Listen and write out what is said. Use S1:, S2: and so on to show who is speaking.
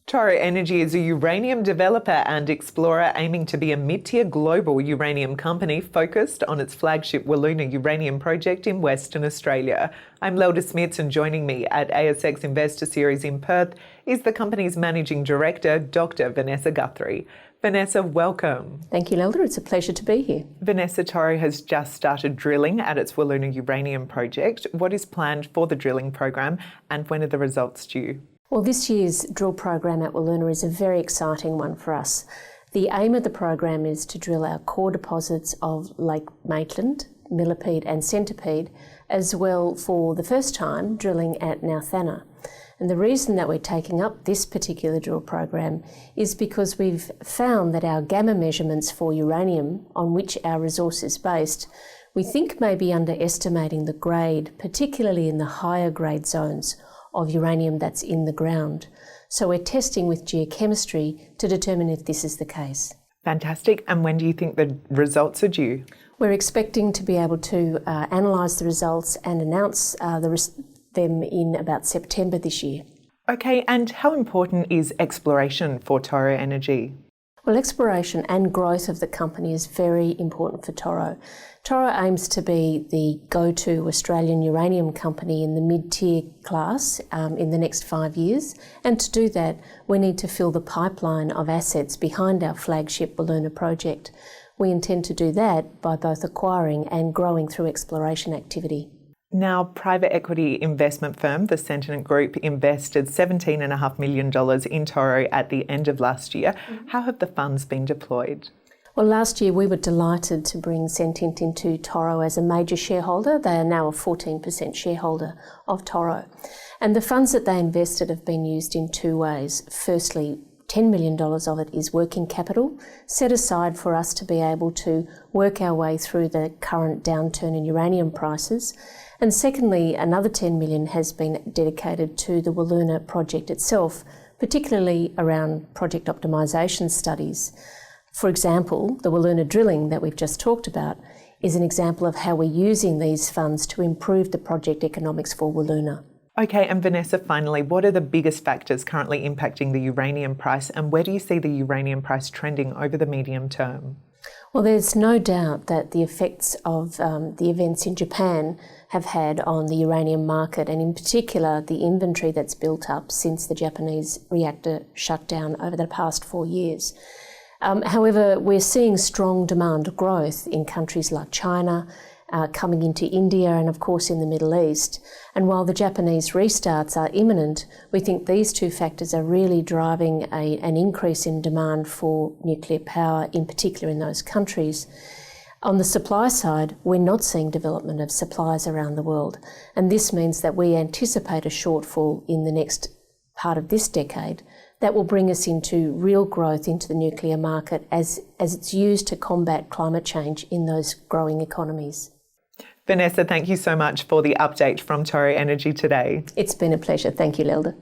S1: Toro Energy is a uranium developer and explorer aiming to be a mid-tier global uranium company focused on its flagship Wiluna uranium project in Western Australia. I'm Lelda Smits, and joining me at ASX Investor Series in Perth is the company's Managing Director, Dr. Vanessa Guthrie. Vanessa, welcome.
S2: Thank you, Lelda. It's a pleasure to be here.
S1: Vanessa, Toro has just started drilling at its Wiluna uranium project. What is planned for the drilling program and when are the results due?
S2: Well, this year's drill program at Wiluna is a very exciting one for us. The aim of the program is to drill our core deposits of Lake Maitland, Millipede and Centipede, as well for the first time drilling at Nauthanna. And the reason that we're taking up this particular drill program is because we've found that our gamma measurements for uranium, on which our resource is based, we think may be underestimating the grade, particularly in the higher grade zones of uranium that's in the ground. So we're testing with geochemistry to determine if this is the case.
S1: Fantastic. And when do you think the results are due?
S2: We're expecting to be able to analyse the results and announce them in about September this year.
S1: Okay, and how important is exploration for Toro Energy?
S2: Well, exploration and growth of the company is very important for Toro. Toro aims to be the go-to Australian uranium company in the mid-tier class in the next 5 years, and to do that we need to fill the pipeline of assets behind our flagship Wiluna project. We intend to do that by both acquiring and growing through exploration activity.
S1: Now, private equity investment firm, the Sentient Group, invested $17.5 million in Toro at the end of last year. How have the funds been deployed?
S2: Well, last year we were delighted to bring Sentient into Toro as a major shareholder. They are now a 14% shareholder of Toro. And the funds that they invested have been used in two ways. Firstly, $10 million of it is working capital, set aside for us to be able to work our way through the current downturn in uranium prices. And secondly, another $10 million has been dedicated to the Wiluna project itself, particularly around project optimisation studies. For example, the Wiluna drilling that we've just talked about is an example of how we're using these funds to improve the project economics for Wiluna.
S1: Okay, and Vanessa, finally, what are the biggest factors currently impacting the uranium price, and where do you see the uranium price trending over the medium term?
S2: Well, there's no doubt that the effects of the events in Japan have had on the uranium market, and in particular the inventory that's built up since the Japanese reactor shut down over the past 4 years. However, we're seeing strong demand growth in countries like China, coming into India and of course in the Middle East. And while the Japanese restarts are imminent, we think these two factors are really driving an increase in demand for nuclear power, in particular in those countries. On the supply side, we're not seeing development of supplies around the world, and this means that we anticipate a shortfall in the next part of this decade that will bring us into real growth into the nuclear market as it's used to combat climate change in those growing economies.
S1: Vanessa, thank you so much for the update from Toro Energy today.
S2: It's been a pleasure. Thank you, Lelda.